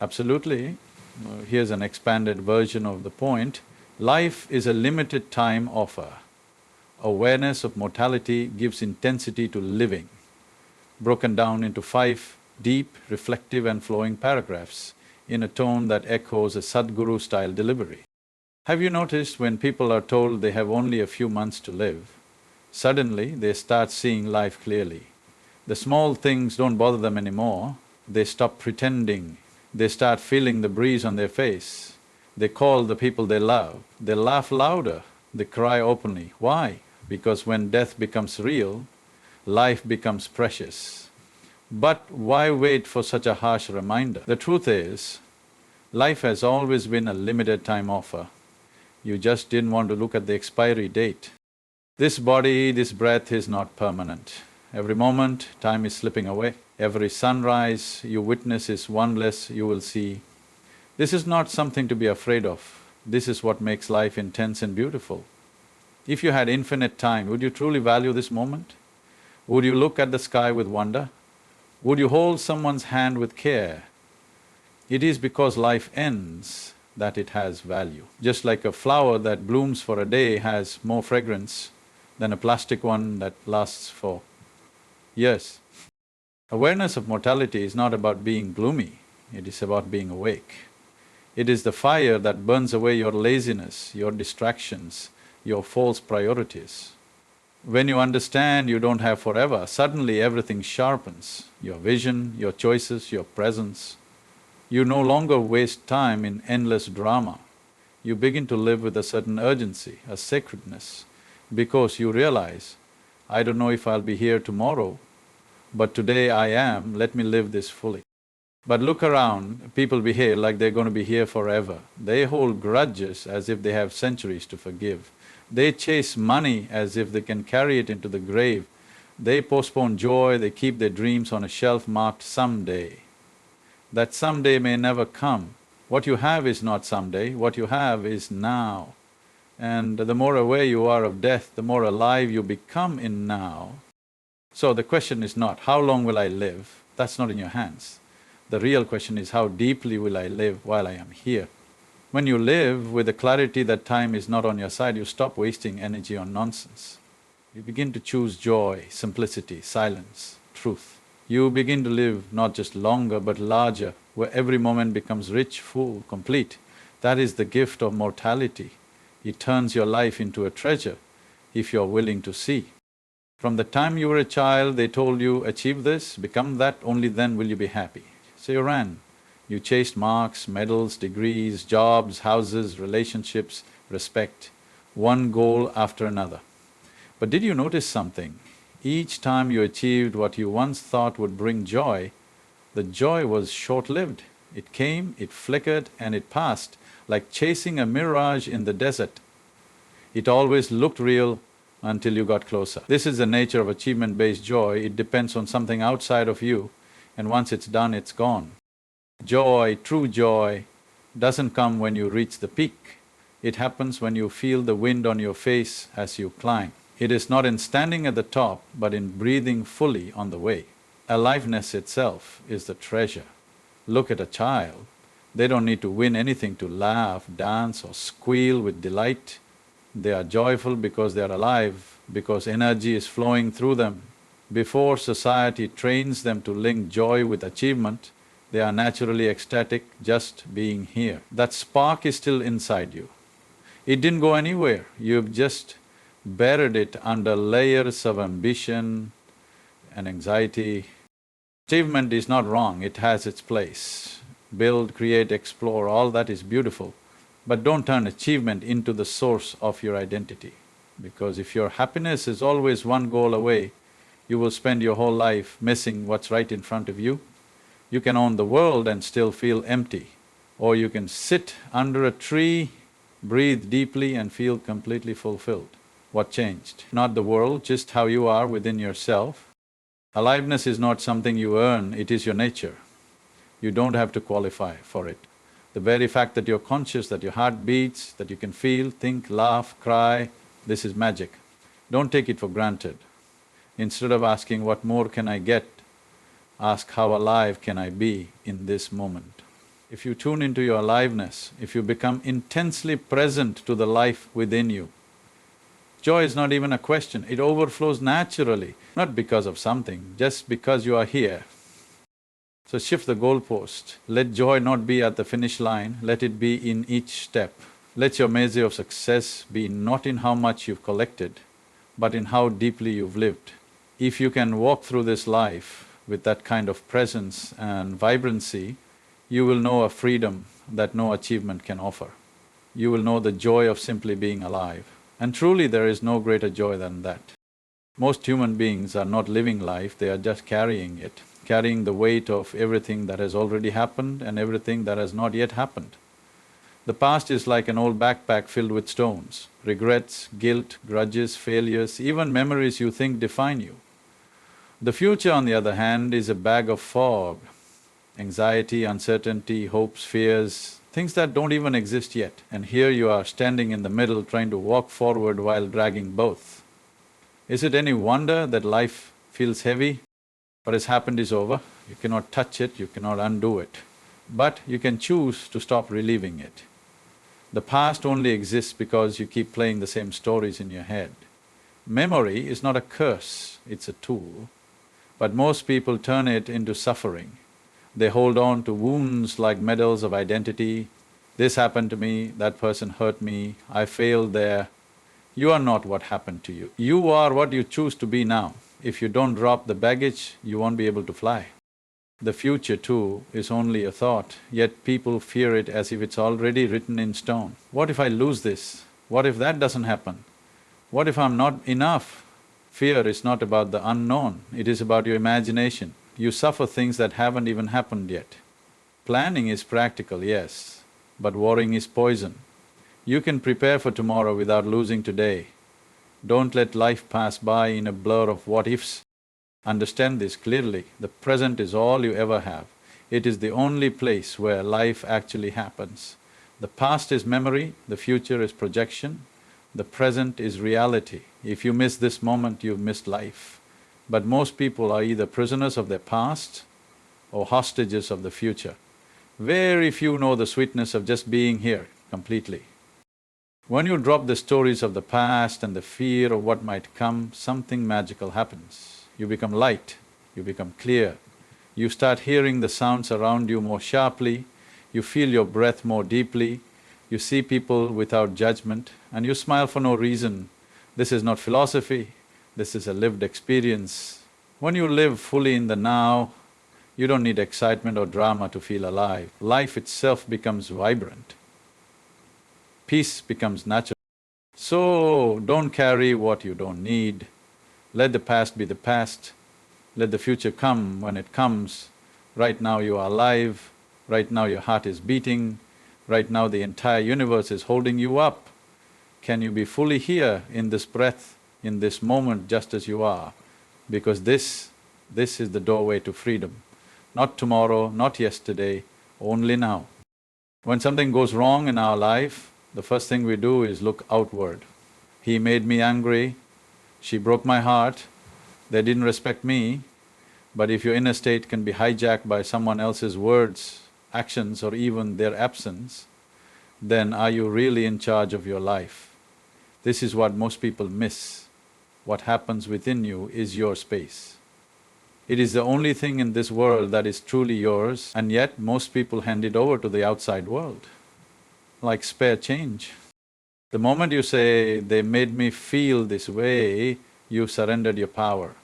Absolutely. Here's an expanded version of the point. Life is a limited time offer. Awareness of mortality gives intensity to living, broken down into 5 deep, reflective and flowing paragraphs in a tone that echoes a Sadhguru-style delivery. Have you noticed when people are told they have only a few months to live, suddenly they start seeing life clearly. The small things don't bother them anymore, they stop pretending, they start feeling the breeze on their face, they call the people they love, they laugh louder, they cry openly. Why? Because when death becomes real, life becomes precious. But why wait for such a harsh reminder? The truth is, life has always been a limited time offer. You just didn't want to look at the expiry date. This body, this breath is not permanent. Every moment, time is slipping away. Every sunrise you witness is one less you will see. This is not something to be afraid of. This is what makes life intense and beautiful. If you had infinite time, would you truly value this moment? Would you look at the sky with wonder? Would you hold someone's hand with care? It is because life ends that it has value. Just like a flower that blooms for a day has more fragrance than a plastic one that lasts for years. Awareness of mortality is not about being gloomy, it is about being awake. It is the fire that burns away your laziness, your distractions, your false priorities. When you understand you don't have forever, suddenly everything sharpens, your vision, your choices, your presence. You no longer waste time in endless drama. You begin to live with a certain urgency, a sacredness, because you realize, I don't know if I'll be here tomorrow, but today I am, let me live this fully. But look around, people behave like they're going to be here forever. They hold grudges as if they have centuries to forgive. They chase money as if they can carry it into the grave. They postpone joy, they keep their dreams on a shelf marked someday. That someday may never come. What you have is not someday, what you have is now. And the more aware you are of death, the more alive you become in now. So the question is not, how long will I live? That's not in your hands. The real question is, how deeply will I live while I am here? When you live with the clarity that time is not on your side, you stop wasting energy on nonsense. You begin to choose joy, simplicity, silence, truth. You begin to live not just longer but larger, where every moment becomes rich, full, complete. That is the gift of mortality. It turns your life into a treasure if you're willing to see. From the time you were a child, they told you, achieve this, become that, only then will you be happy. So you ran. You chased marks, medals, degrees, jobs, houses, relationships, respect, one goal after another. But did you notice something? Each time you achieved what you once thought would bring joy, the joy was short-lived. It came, it flickered and it passed, like chasing a mirage in the desert. It always looked real until you got closer. This is the nature of achievement-based joy. It depends on something outside of you, and once it's done, it's gone. Joy, true joy, doesn't come when you reach the peak. It happens when you feel the wind on your face as you climb. It is not in standing at the top, but in breathing fully on the way. Aliveness itself is the treasure. Look at a child, they don't need to win anything to laugh, dance or squeal with delight. They are joyful because they are alive, because energy is flowing through them. Before society trains them to link joy with achievement, they are naturally ecstatic just being here. That spark is still inside you. It didn't go anywhere, you've just buried it under layers of ambition and anxiety. Achievement is not wrong, it has its place. Build, create, explore, all that is beautiful. But don't turn achievement into the source of your identity. Because if your happiness is always one goal away, you will spend your whole life missing what's right in front of you. You can own the world and still feel empty. Or you can sit under a tree, breathe deeply and feel completely fulfilled. What changed? Not the world, just how you are within yourself. Aliveness is not something you earn, it is your nature. You don't have to qualify for it. The very fact that you're conscious, that your heart beats, that you can feel, think, laugh, cry, this is magic. Don't take it for granted. Instead of asking, what more can I get, ask, how alive can I be in this moment? if you tune into your aliveness, if you become intensely present to the life within you, joy is not even a question, it overflows naturally, not because of something, just because you are here. So shift the goalpost. Let joy not be at the finish line, let it be in each step. Let your measure of success be not in how much you've collected, but in how deeply you've lived. If you can walk through this life with that kind of presence and vibrancy, you will know a freedom that no achievement can offer. You will know the joy of simply being alive. And truly there is no greater joy than that. Most human beings are not living life, they are just carrying it, carrying the weight of everything that has already happened and everything that has not yet happened. The past is like an old backpack filled with stones, regrets, guilt, grudges, failures, even memories you think define you. The future, on the other hand, is a bag of fog, anxiety, uncertainty, hopes, fears, things that don't even exist yet. And here you are standing in the middle trying to walk forward while dragging both. Is it any wonder that life feels heavy? What has happened is over, you cannot touch it, you cannot undo it. But you can choose to stop reliving it. The past only exists because you keep playing the same stories in your head. Memory is not a curse, it's a tool. But most people turn it into suffering. They hold on to wounds like medals of identity. This happened to me, that person hurt me, I failed there. You are not what happened to you. You are what you choose to be now. If you don't drop the baggage, you won't be able to fly. The future too is only a thought, yet people fear it as if it's already written in stone. What if I lose this? What if that doesn't happen? What if I'm not enough? Fear is not about the unknown, it is about your imagination. You suffer things that haven't even happened yet. Planning is practical, yes, but worrying is poison. You can prepare for tomorrow without losing today. Don't let life pass by in a blur of what-ifs. Understand this clearly, the present is all you ever have. It is the only place where life actually happens. The past is memory, the future is projection, the present is reality. If you miss this moment, you've missed life. But most people are either prisoners of their past or hostages of the future. Very few know the sweetness of just being here completely. When you drop the stories of the past and the fear of what might come, something magical happens. You become light, you become clear, you start hearing the sounds around you more sharply, you feel your breath more deeply, you see people without judgment, and you smile for no reason. This is not philosophy, this is a lived experience. When you live fully in the now, you don't need excitement or drama to feel alive. Life itself becomes vibrant. Peace becomes natural. So, don't carry what you don't need. Let the past be the past, let the future come when it comes. Right now you are alive, right now your heart is beating, right now the entire universe is holding you up. Can you be fully here in this breath, in this moment just as you are? Because this is the doorway to freedom. Not tomorrow, not yesterday, only now. When something goes wrong in our life, the first thing we do is look outward. He made me angry, she broke my heart, they didn't respect me, but if your inner state can be hijacked by someone else's words, actions or even their absence, then are you really in charge of your life? This is what most people miss. What happens within you is your space. It is the only thing in this world that is truly yours, and yet most people hand it over to the outside world, like spare change. The moment you say, they made me feel this way, you've surrendered your power.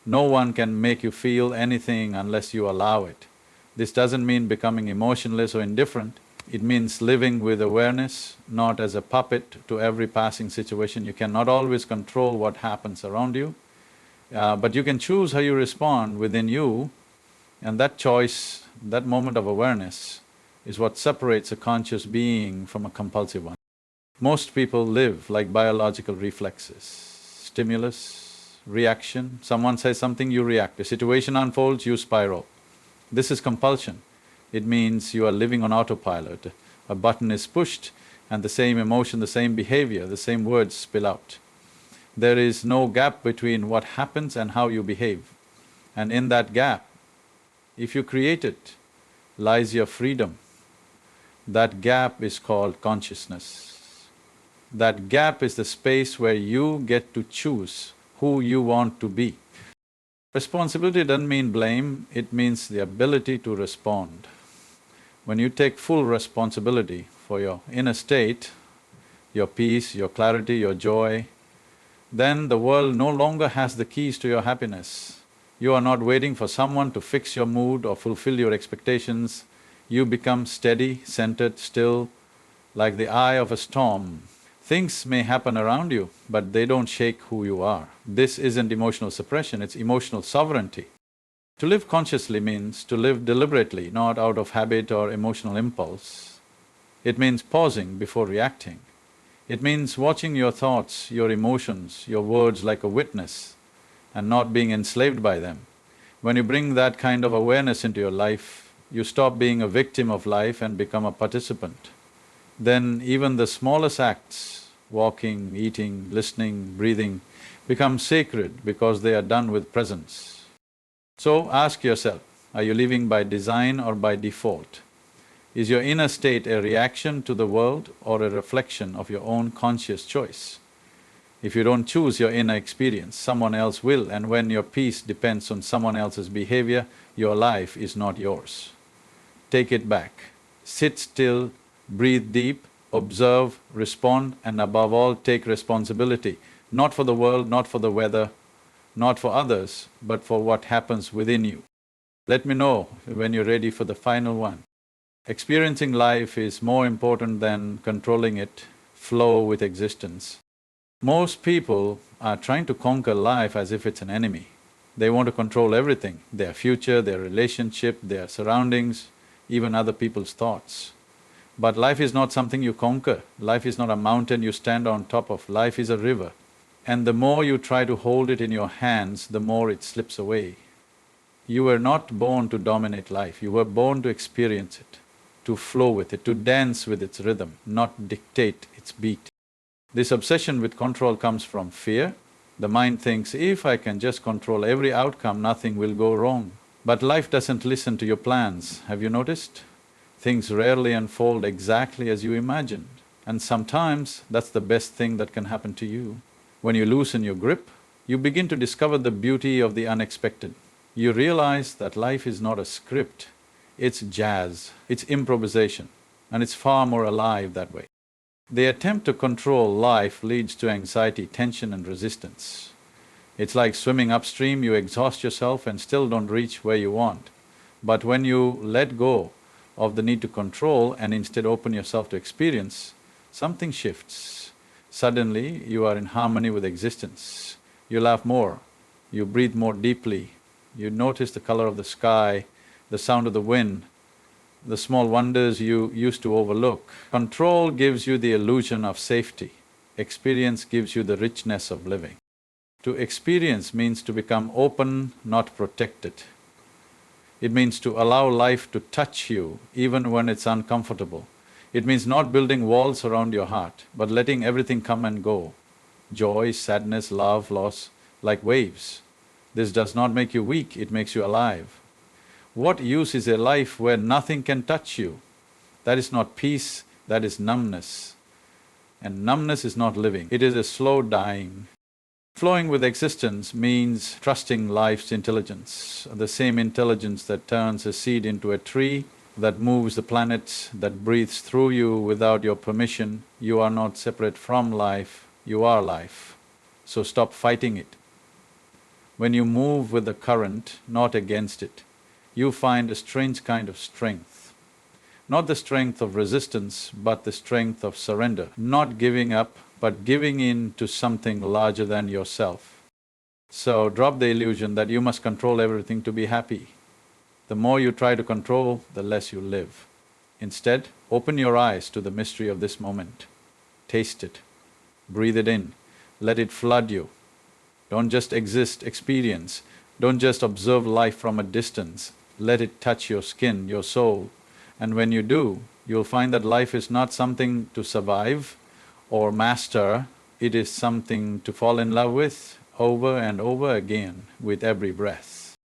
No one can make you feel anything unless you allow it. This doesn't mean becoming emotionless or indifferent, it means living with awareness, not as a puppet to every passing situation. You cannot always control what happens around you, but you can choose how you respond within you, and that choice, that moment of awareness is what separates a conscious being from a compulsive one. Most people live like biological reflexes. Stimulus, reaction, someone says something, you react. A situation unfolds, you spiral. This is compulsion. It means you are living on autopilot. A button is pushed and the same emotion, the same behavior, the same words spill out. There is no gap between what happens and how you behave. And in that gap, if you create it, lies your freedom. That gap is called consciousness. That gap is the space where you get to choose who you want to be. Responsibility doesn't mean blame, it means the ability to respond. When you take full responsibility for your inner state, your peace, your clarity, your joy, then the world no longer has the keys to your happiness. You are not waiting for someone to fix your mood or fulfill your expectations. You become steady, centered, still, like the eye of a storm. Things may happen around you, but they don't shake who you are. This isn't emotional suppression, it's emotional sovereignty. To live consciously means to live deliberately, not out of habit or emotional impulse. It means pausing before reacting. It means watching your thoughts, your emotions, your words like a witness and not being enslaved by them. When you bring that kind of awareness into your life, you stop being a victim of life and become a participant. Then even the smallest acts, walking, eating, listening, breathing, become sacred because they are done with presence. So ask yourself, are you living by design or by default? Is your inner state a reaction to the world or a reflection of your own conscious choice? If you don't choose your inner experience, someone else will, and when your peace depends on someone else's behavior, your life is not yours. Take it back. Sit still, breathe deep, observe, respond, and above all, take responsibility, not for the world, not for the weather, not for others, but for what happens within you. Let me know when you're ready for the final one. Experiencing life is more important than controlling it, flow with existence. Most people are trying to conquer life as if it's an enemy. They want to control everything, their future, their relationship, their surroundings, even other people's thoughts. But life is not something you conquer, life is not a mountain you stand on top of, life is a river. And the more you try to hold it in your hands, the more it slips away. You were not born to dominate life, you were born to experience it, to flow with it, to dance with its rhythm, not dictate its beat. This obsession with control comes from fear. The mind thinks, if I can just control every outcome, nothing will go wrong. But life doesn't listen to your plans, have you noticed? Things rarely unfold exactly as you imagined. And sometimes that's the best thing that can happen to you. When you loosen your grip, you begin to discover the beauty of the unexpected. You realize that life is not a script, it's jazz, it's improvisation, and it's far more alive that way. The attempt to control life leads to anxiety, tension and resistance. It's like swimming upstream, you exhaust yourself and still don't reach where you want. But when you let go of the need to control and instead open yourself to experience, something shifts. Suddenly, you are in harmony with existence. You laugh more, you breathe more deeply, you notice the color of the sky, the sound of the wind, the small wonders you used to overlook. Control gives you the illusion of safety, experience gives you the richness of living. To experience means to become open, not protected. It means to allow life to touch you even when it's uncomfortable. It means not building walls around your heart, but letting everything come and go. Joy, sadness, love, loss, like waves. This does not make you weak, it makes you alive. What use is a life where nothing can touch you? That is not peace, that is numbness. And numbness is not living, it is a slow dying. Flowing with existence means trusting life's intelligence, the same intelligence that turns a seed into a tree, that moves the planets, that breathes through you without your permission. You are not separate from life, you are life. So stop fighting it. When you move with the current, not against it, you find a strange kind of strength. Not the strength of resistance, but the strength of surrender. Not giving up, but giving in to something larger than yourself. So drop the illusion that you must control everything to be happy. The more you try to control, the less you live. Instead, open your eyes to the mystery of this moment. Taste it, breathe it in, let it flood you. Don't just exist, experience. Don't just observe life from a distance. Let it touch your skin, your soul. And when you do, you'll find that life is not something to survive or master, it is something to fall in love with over and over again with every breath.